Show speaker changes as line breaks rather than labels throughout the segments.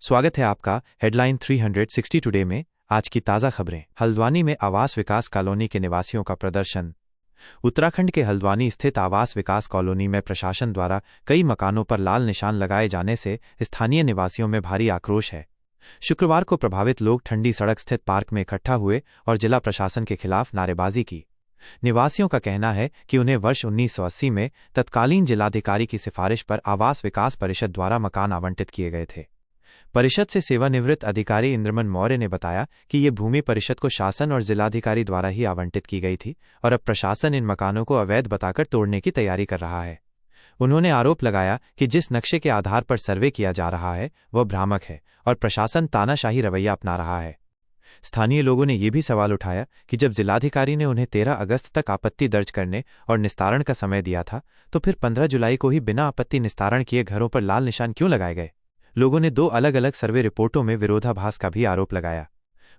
स्वागत है आपका हेडलाइन 360 टुडे में। आज की ताज़ा खबरें। हल्द्वानी में आवास विकास कॉलोनी के निवासियों का प्रदर्शन। उत्तराखंड के हल्द्वानी स्थित आवास विकास कॉलोनी में प्रशासन द्वारा कई मकानों पर लाल निशान लगाए जाने से स्थानीय निवासियों में भारी आक्रोश है। शुक्रवार को प्रभावित लोग ठंडी सड़क स्थित पार्क में इकट्ठा हुए और जिला प्रशासन के खिलाफ नारेबाजी की। निवासियों का कहना है कि उन्हें वर्ष 1980 में तत्कालीन जिलाधिकारी की सिफारिश पर आवास विकास परिषद द्वारा मकान आवंटित किए गए थे। परिषद से सेवानिवृत्त अधिकारी इंद्रमन मौर्य ने बताया कि ये भूमि परिषद को शासन और जिलाधिकारी द्वारा ही आवंटित की गई थी और अब प्रशासन इन मकानों को अवैध बताकर तोड़ने की तैयारी कर रहा है। उन्होंने आरोप लगाया कि जिस नक्शे के आधार पर सर्वे किया जा रहा है वह भ्रामक है और प्रशासन तानाशाही रवैया अपना रहा है। स्थानीय लोगों ने यह भी सवाल उठाया कि जब जिलाधिकारी ने उन्हें 13 अगस्त तक आपत्ति दर्ज करने और निस्तारण का समय दिया था तो फिर 15 जुलाई को ही बिना आपत्ति निस्तारण किए घरों पर लाल निशान क्यों लगाए गए। लोगों ने 2 अलग अलग सर्वे रिपोर्टों में विरोधाभास का भी आरोप लगाया।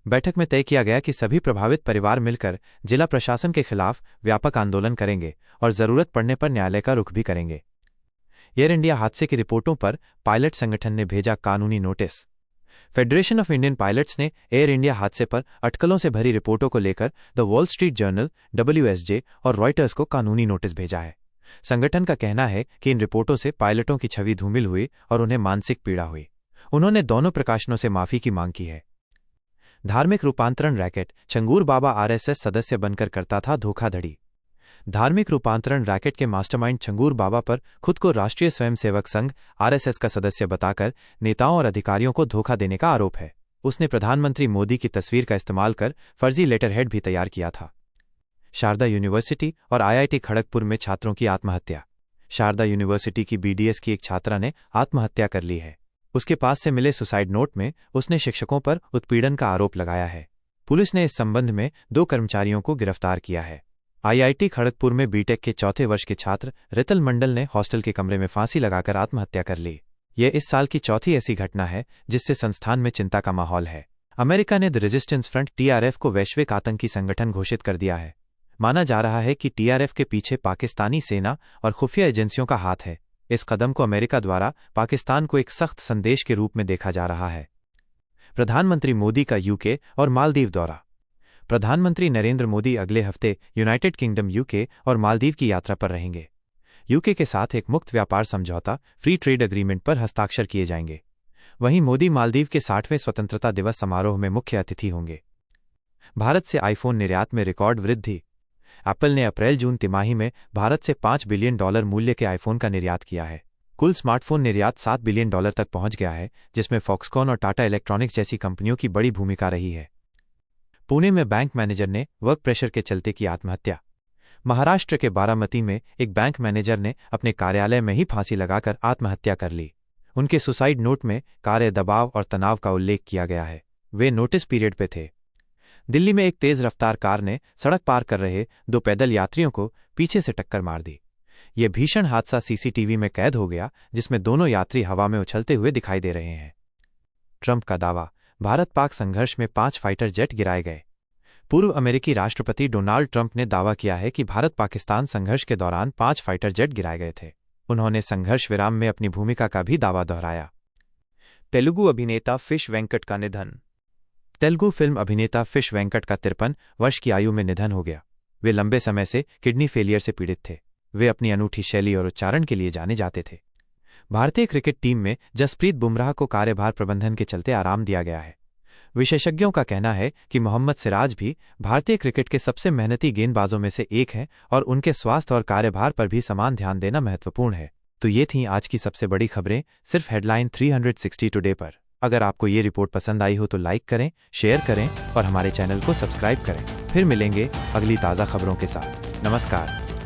बैठक में तय किया गया कि सभी प्रभावित परिवार मिलकर जिला प्रशासन के खिलाफ व्यापक आंदोलन करेंगे और जरूरत पड़ने पर न्यायालय का रुख भी करेंगे। एयर इंडिया हादसे की रिपोर्टों पर पायलट संगठन ने भेजा कानूनी notice. Federation of Indian pilots ने एयर इंडिया हादसे पर अटकलों से भरी रिपोर्टों को लेकर the wall street journal, WSJ और रॉयटर्स को कानूनी नोटिस भेजा है। संगठन का कहना है कि इन रिपोर्टों से पायलटों की छवि धूमिल हुई और उन्हें मानसिक पीड़ा हुई। उन्होंने दोनों प्रकाशनों से माफी की मांग की है। धार्मिक रूपांतरण रैकेट छंगूर बाबा RSS सदस्य बनकर करता था धोखाधड़ी। धार्मिक रूपांतरण रैकेट के मास्टरमाइंड छंगूर बाबा पर खुद को राष्ट्रीय स्वयंसेवक संघ RSS का सदस्य बताकर नेताओं और अधिकारियों को धोखा देने का आरोप है। उसने प्रधानमंत्री मोदी की तस्वीर का इस्तेमाल कर फर्जी लेटरहेड भी तैयार किया था। शारदा यूनिवर्सिटी और IIT खड़गपुर में छात्रों की आत्महत्या। शारदा यूनिवर्सिटी की BDS की एक छात्रा ने आत्महत्या कर ली है। उसके पास से मिले सुसाइड नोट में उसने शिक्षकों पर उत्पीड़न का आरोप लगाया है। पुलिस ने इस संबंध में 2 कर्मचारियों को गिरफ्तार किया है। IIT खड़गपुर में बीटेक के 4थे वर्ष के छात्र रितल मंडल ने हॉस्टल के कमरे में फांसी लगाकर आत्महत्या कर ली। यह इस साल की चौथी ऐसी घटना है जिससे संस्थान में चिंता का माहौल है। अमेरिका ने द रेजिस्टेंस फ्रंट TRF को वैश्विक आतंकी संगठन घोषित कर दिया है। माना जा रहा है कि TRF के पीछे पाकिस्तानी सेना और खुफिया एजेंसियों का हाथ है। इस कदम को अमेरिका द्वारा पाकिस्तान को एक सख्त संदेश के रूप में देखा जा रहा है। प्रधानमंत्री मोदी का UK और मालदीव दौरा। प्रधानमंत्री नरेंद्र मोदी अगले हफ्ते यूनाइटेड किंगडम UK और मालदीव की यात्रा पर रहेंगे। UK के साथ एक मुक्त व्यापार समझौता फ्री ट्रेड एग्रीमेंट पर हस्ताक्षर किए जाएंगे। वहीं मोदी मालदीव के 60वें स्वतंत्रता दिवस समारोह में मुख्य अतिथि होंगे। भारत से आईफोन निर्यात में रिकॉर्ड वृद्धि। एप्पल ने अप्रैल-जून तिमाही में भारत से $5 बिलियन मूल्य के आईफोन का निर्यात किया है। कुल स्मार्टफोन निर्यात $7 बिलियन तक पहुंच गया है, जिसमें फॉक्सकॉन और टाटा इलेक्ट्रॉनिक्स जैसी कंपनियों की बड़ी भूमिका रही है। पुणे में बैंक मैनेजर ने वर्क प्रेशर के चलते की आत्महत्या। महाराष्ट्र के बारामती में एक बैंक मैनेजर ने अपने कार्यालय में ही फांसी लगाकर आत्महत्या कर ली। उनके सुसाइड नोट में कार्य दबाव और तनाव का उल्लेख किया गया है। वे नोटिस पीरियड पे थे। दिल्ली में एक तेज रफ्तार कार ने सड़क पार कर रहे 2 पैदल यात्रियों को पीछे से टक्कर मार दी। यह भीषण हादसा CCTV में कैद हो गया, जिसमें दोनों यात्री हवा में उछलते हुए दिखाई दे रहे हैं। ट्रंप का दावा। भारत पाक संघर्ष में 5 फाइटर जेट गिराए गए। पूर्व अमेरिकी राष्ट्रपति डोनाल्ड ट्रंप ने दावा किया है कि भारत पाकिस्तान संघर्ष के दौरान 5 फाइटर जेट गिराए गए थे। उन्होंने संघर्ष विराम में अपनी भूमिका का भी दावा दोहराया। तेलुगु अभिनेता फिश वेंकट का निधन। तेलुगु फिल्म अभिनेता फिश वेंकट का 53 वर्ष की आयु में निधन हो गया। वे लंबे समय से किडनी फेलियर से पीड़ित थे। वे अपनी अनूठी शैली और उच्चारण के लिए जाने जाते थे। भारतीय क्रिकेट टीम में जसप्रीत बुमराह को कार्यभार प्रबंधन के चलते आराम दिया गया है। विशेषज्ञों का कहना है कि मोहम्मद सिराज भी भारतीय क्रिकेट के सबसे मेहनती गेंदबाजों में से एक हैं और उनके स्वास्थ्य और कार्यभार पर भी समान ध्यान देना महत्वपूर्ण है। तो ये थीं आज की सबसे बड़ी खबरें सिर्फ हेडलाइन 360 टुडे पर। अगर आपको ये रिपोर्ट पसंद आई हो तो लाइक करें, शेयर करें और हमारे चैनल को सब्सक्राइब करें। फिर मिलेंगे अगली ताज़ा खबरों के साथ। नमस्कार।